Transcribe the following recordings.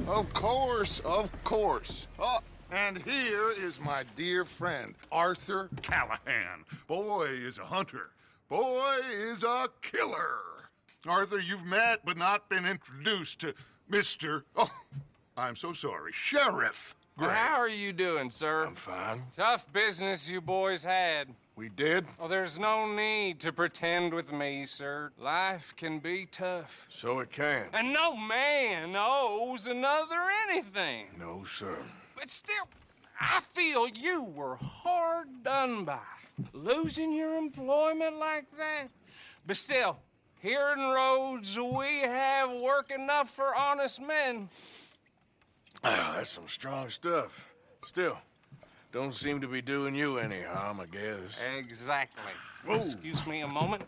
Of course, of course. Oh, and here is my dear friend, Arthur Callahan. Boy is a hunter. Boy is a killer. Arthur, you've met but not been introduced to Mr. Oh, I'm so sorry, Sheriff Gray. How are you doing, sir? I'm fine. Tough business you boys had. We did? Oh, there's no need to pretend with me, sir. Life can be tough. So it can. And no man owes another anything. No, sir. But still, I feel you were hard done by. Losing your employment like that. But still, here in Rhodes, we have work enough for honest men. That's some strong stuff. Still, don't seem to be doing you any harm, I guess. Exactly. Whoa. Excuse me a moment.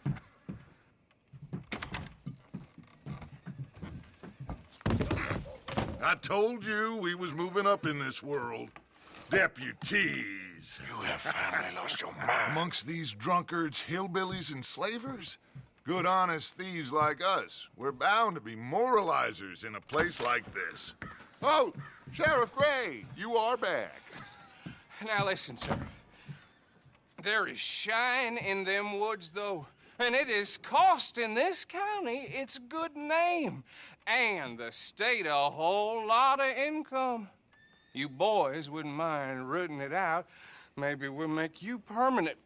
I told you we was moving up in this world. Deputies. You have finally lost your mind. Amongst these drunkards, hillbillies, and slavers? Good, honest thieves like us. We're bound to be moralizers in a place like this. Oh, Sheriff Gray, you are back. Now listen, sir. There is shine in them woods, though, and it is costing this county its good name and the state a whole lot of income. You boys wouldn't mind rooting it out. Maybe we'll make you permanent.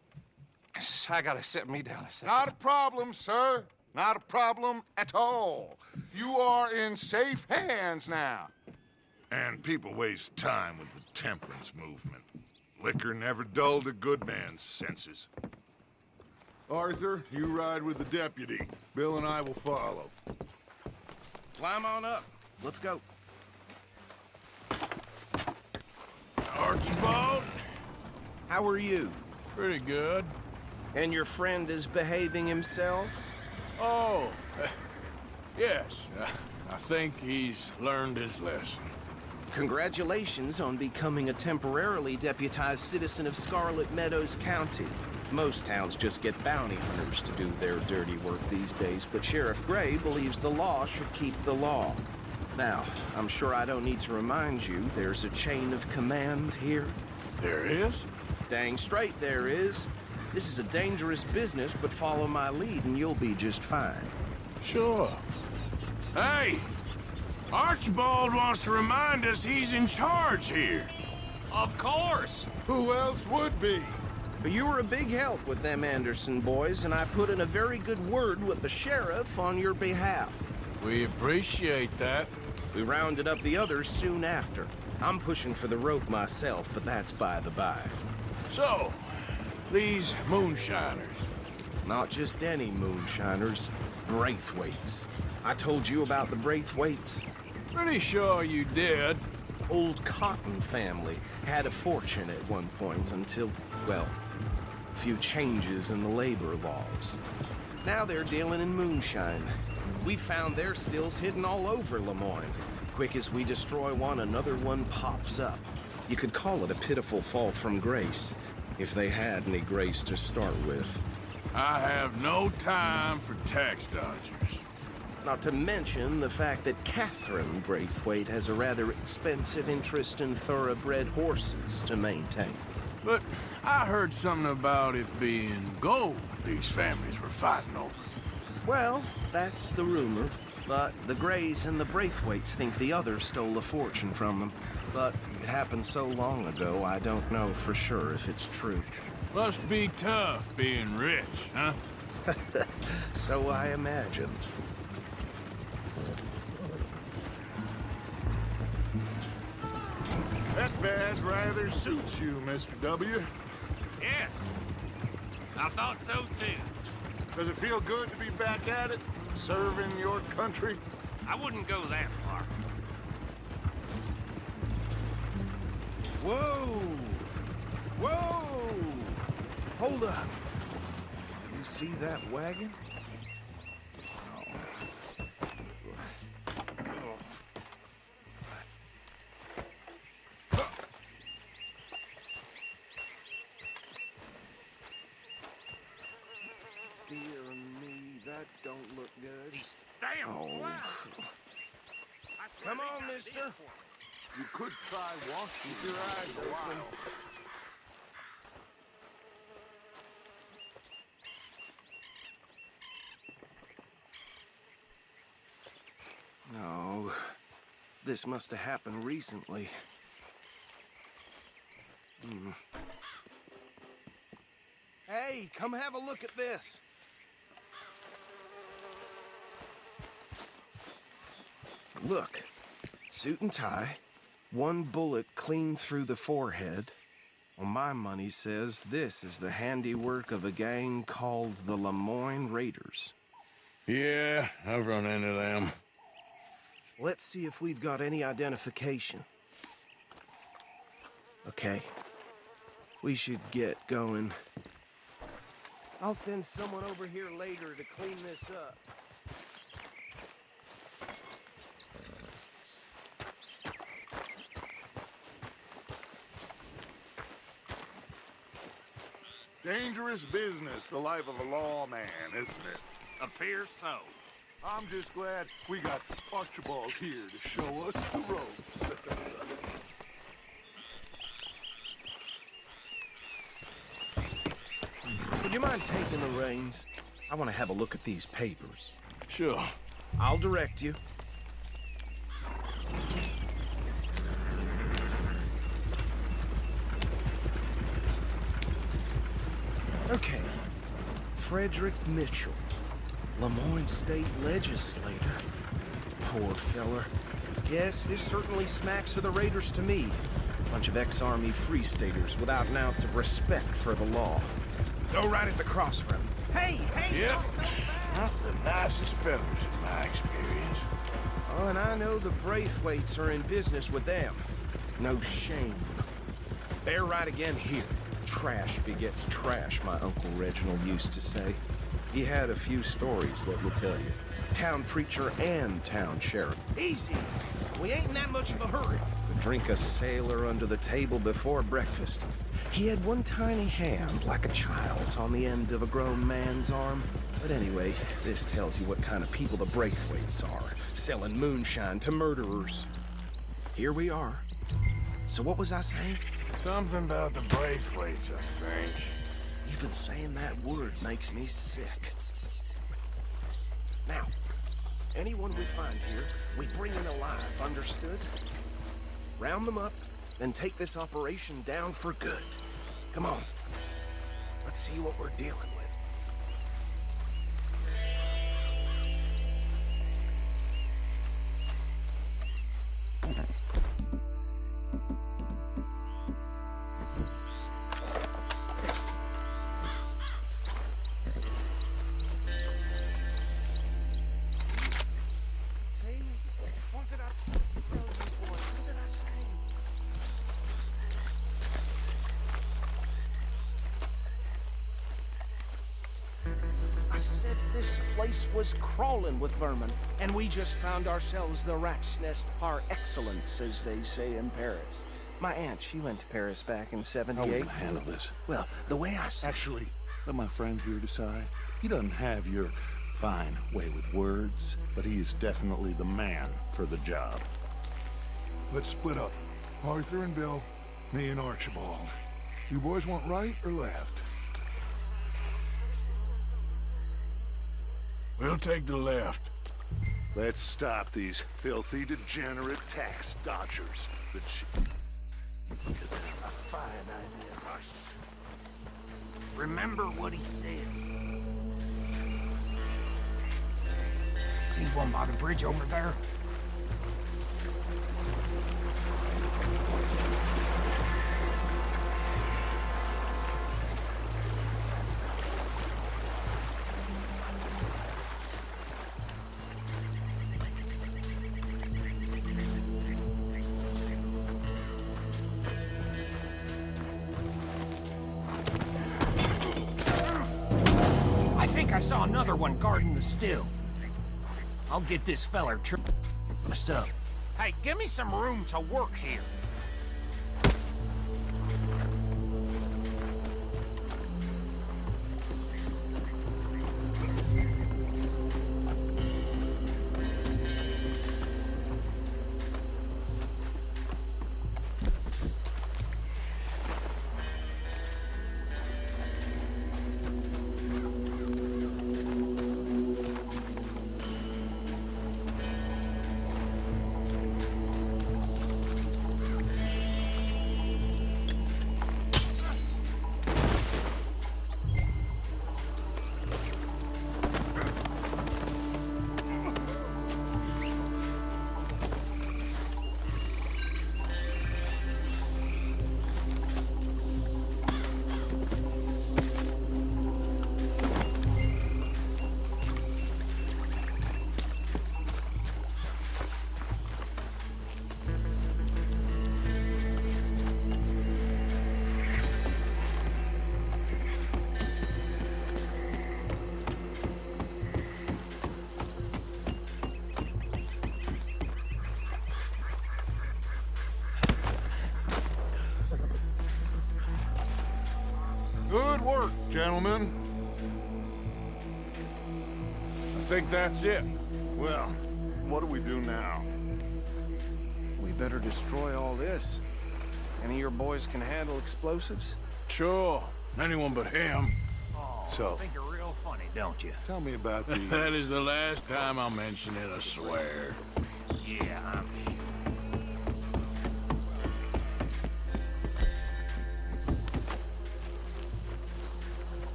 I gotta set me down a second. Not a problem, sir. Not a problem at all. You are in safe hands now. And people waste time with the temperance movement. Liquor never dulled a good man's senses. Arthur, you ride with the deputy. Bill and I will follow. Climb on up. Let's go. Archibald? How are you? Pretty good. And your friend is behaving himself? Oh, yes. I think he's learned his lesson. Congratulations on becoming a temporarily deputized citizen of Scarlet Meadows County. Most towns just get bounty hunters to do their dirty work these days, but Sheriff Gray believes the law should keep the law. Now, I'm sure I don't need to remind you there's a chain of command here. There is? Dang straight there is. This is a dangerous business, but follow my lead and you'll be just fine. Sure. Hey! Archibald wants to remind us he's in charge here. Of course. Who else would be? But you were a big help with them Anderson boys, and I put in a very good word with the sheriff on your behalf. We appreciate that. We rounded up the others soon after. I'm pushing for the rope myself, but that's by the by. So, these moonshiners. Not just any moonshiners, Braithwaites. I told you about the Braithwaites. Pretty sure you did. Old Cotton family had a fortune at one point until, well, a few changes in the labor laws. Now they're dealing in moonshine. We found their stills hidden all over Lemoyne. Quick as we destroy one, another one pops up. You could call it a pitiful fall from grace, if they had any grace to start with. I have no time for tax dodgers. Not to mention the fact that Catherine Braithwaite has a rather expensive interest in thoroughbred horses to maintain. But I heard something about it being gold these families were fighting over. Well, that's the rumor. But the Grays and the Braithwaites think the others stole a fortune from them. But it happened so long ago, I don't know for sure if it's true. Must be tough being rich, huh? So I imagine. That badge rather suits you, Mr. W. Yes, I thought so too. Does it feel good to be back at it, serving your country? I wouldn't go that far. Whoa! Whoa! Hold up. You see that wagon? Dear me, that don't look good. He's damn Oh. wow. I Come on, mister. You could try washing your eyes a while. No, this must have happened recently. Hey, come have a look at this. Look, suit and tie, one bullet clean through the forehead. Well, my money says this is the handiwork of a gang called the Lemoyne Raiders. Yeah, I've run into them. Let's see if we've got any identification. Okay. We should get going. I'll send someone over here later to clean this up. Dangerous business, the life of a lawman, isn't it? Appears so. I'm just glad we got Archibald here to show us the ropes. Would you mind taking the reins? I want to have a look at these papers. Sure. I'll direct you. Okay. Frederick Mitchell, Lemoyne State Legislator. Poor feller. Yes, this certainly smacks of the Raiders to me. Bunch of ex-Army Free Staters without an ounce of respect for the law. Go right at the crossroad. Hey, hey! Yep. don't so fast. Not the nicest fellas in my experience. Oh, and I know the Braithwaites are in business with them. No shame. Bear right again here. Trash begets trash, my Uncle Reginald used to say. He had a few stories, let me tell you. Town preacher and town sheriff. Easy! We ain't in that much of a hurry. Could drink a sailor under the table before breakfast. He had one tiny hand, like a child's, on the end of a grown man's arm. But anyway, this tells you what kind of people the Braithwaites are, selling moonshine to murderers. Here we are. So what was I saying? Something about the Braithwaites, I think. Even saying that word makes me sick. Now, anyone we find here, we bring in alive, understood? Round them up, then take this operation down for good. Come on. Let's see what we're dealing with. This place was crawling with vermin, and we just found ourselves the rat's nest par excellence, as they say in Paris. My aunt, she went to Paris back in How are we '78. gonna handle this? Well, the way I see Actually, let my friend here decide. He doesn't have your fine way with words, but he is definitely the man for the job. Let's split up. Arthur and Bill, me and Archibald. You boys want right or left? We'll take the left. Let's stop these filthy, degenerate tax dodgers. A fine idea, Rush. Remember what he said. See one by the bridge over there? I saw another one guarding the still. I'll get this feller trussed up. Hey, give me some room to work here. Good work, gentlemen. I think that's it. Well, what do we do now? We better destroy all this. Any of your boys can handle explosives? Sure. Anyone but him. Oh, So- I think you're real funny, don't you? Tell me about the... That is the last time I'll mention it, I swear. Yeah, I'm sure.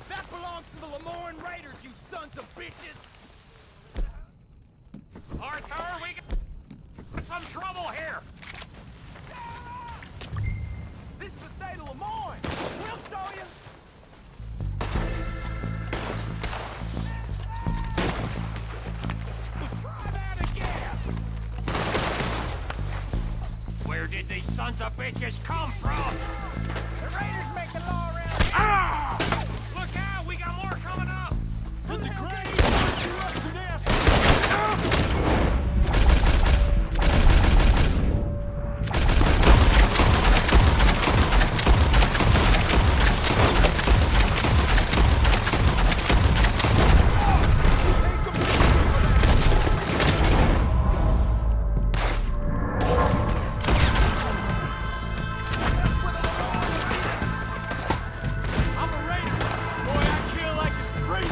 That belongs to the Lemoyne Raiders, you sons of bitches! Arthur, we got some trouble here. This is the state of Lemoyne! We'll show you! Try that again! Where did these sons of bitches come from? The Raiders make the law around here! Ah! Look out, we got more coming up. Who the hell gave you up to this? I'm a Raider! Boy, I kill like it's free!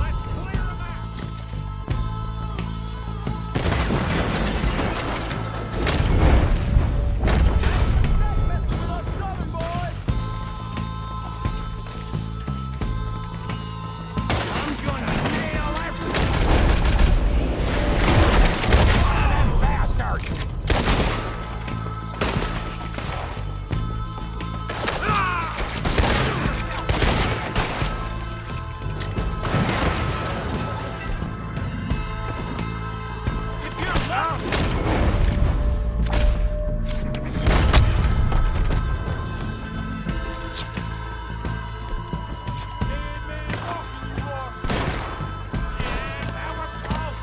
Let's clear them out. Messing with us Southern boys! I'm gonna nail every one of them bastards. If you're loud! Dead man walking you are! Yeah, that was close.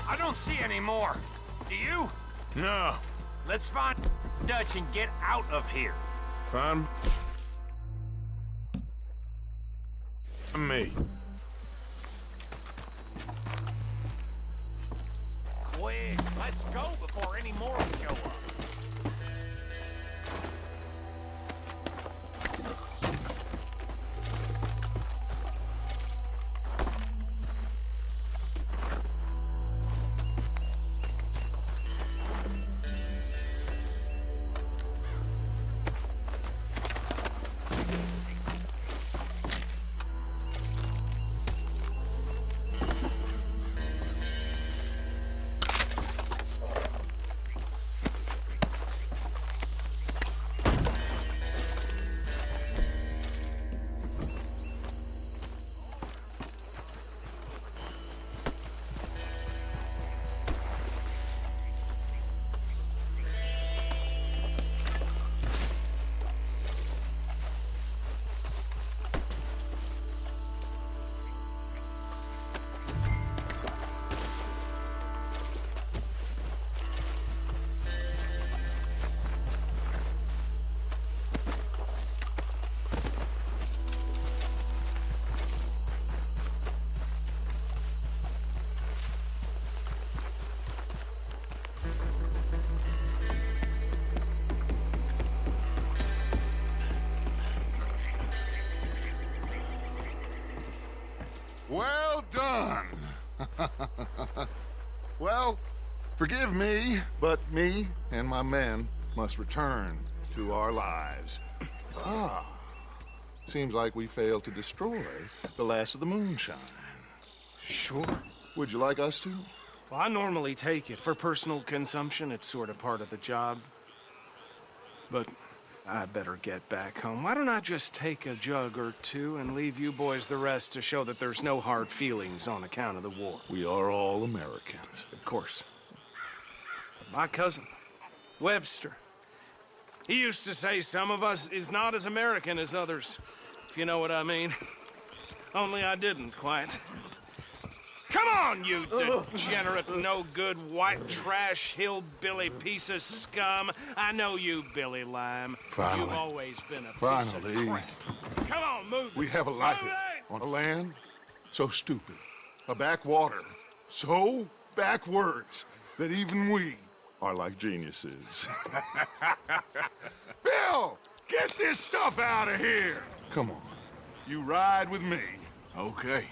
I don't see any more. Do you? No. Let's find Dutch and get out of here. Fine. Me. Quick, let's go before any more show up. done. Well, forgive me, but me and my men must return to our lives. Ah, seems like we failed to destroy the last of the moonshine. Sure. Would you like us to? Well, I normally take it. For personal consumption, it's sort of part of the job. But I better get back home. Why don't I just take a jug or two and leave you boys the rest to show that there's no hard feelings on account of the war? We are all Americans. Of course. My cousin, Webster, he used to say some of us is not as American as others, if you know what I mean. Only I didn't quite. Come on, you degenerate, no-good, white trash, hillbilly piece of scum. I know you, Billy Lime. Finally. You've always been a piece Finally. of crap. Come on, move. We have a life Move on a land so stupid, a backwater so backwards that even we are like geniuses. Bill, get this stuff out of here. Come on, you ride with me. Okay.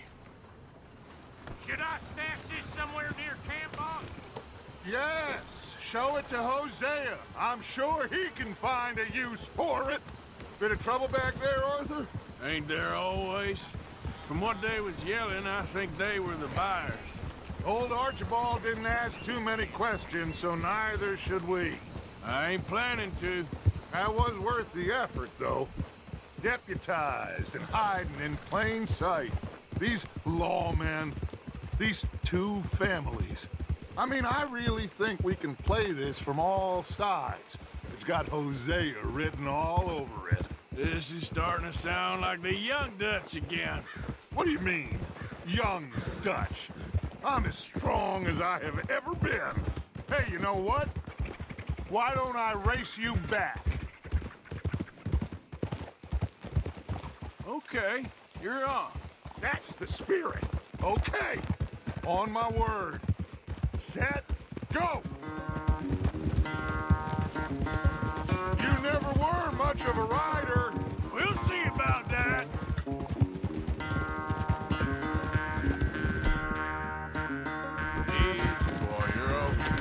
Should I stash this somewhere near camp, boss? Yes, show it to Hosea. I'm sure he can find a use for it. Bit of trouble back there, Arthur? Ain't there always? From what they was yelling, I think they were the buyers. Old Archibald didn't ask too many questions, so neither should we. I ain't planning to. That was worth the effort, though. Deputized and hiding in plain sight. These lawmen, these two families. I mean, I really think we can play this from all sides. It's got Hosea written all over it. This is starting to sound like the Young Dutch again. What do you mean, young Dutch? I'm as strong as I have ever been. Hey, you know what? Why don't I race you back? Okay, you're on. That's the spirit. Okay. On my word. Set, go! You never were much of a rider. We'll see about that. Easy, boy, you're okay.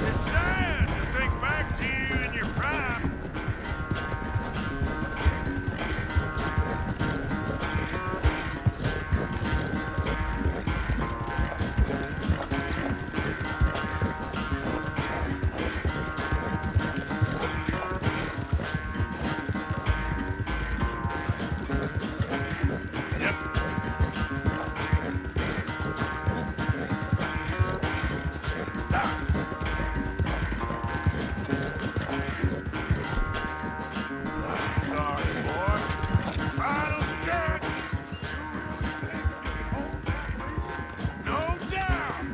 It's sad to think back to you in your prime. Sorry, boy. Final stretch. No doubt.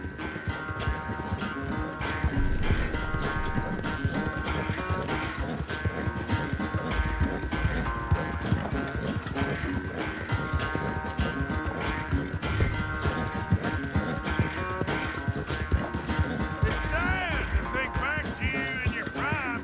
It's sad to think back to you in your prime.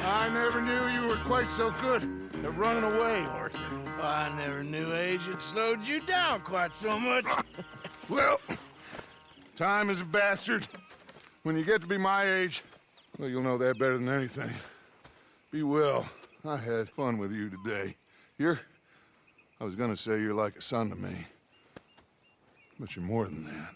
I never knew you were quite so good at running away, Arthur. I never knew age had slowed you down quite so much. Well, time is a bastard. When you get to be my age, well, you'll know that better than anything. Be well. I had fun with you today. I was gonna say you're like a son to me, but you're more than that.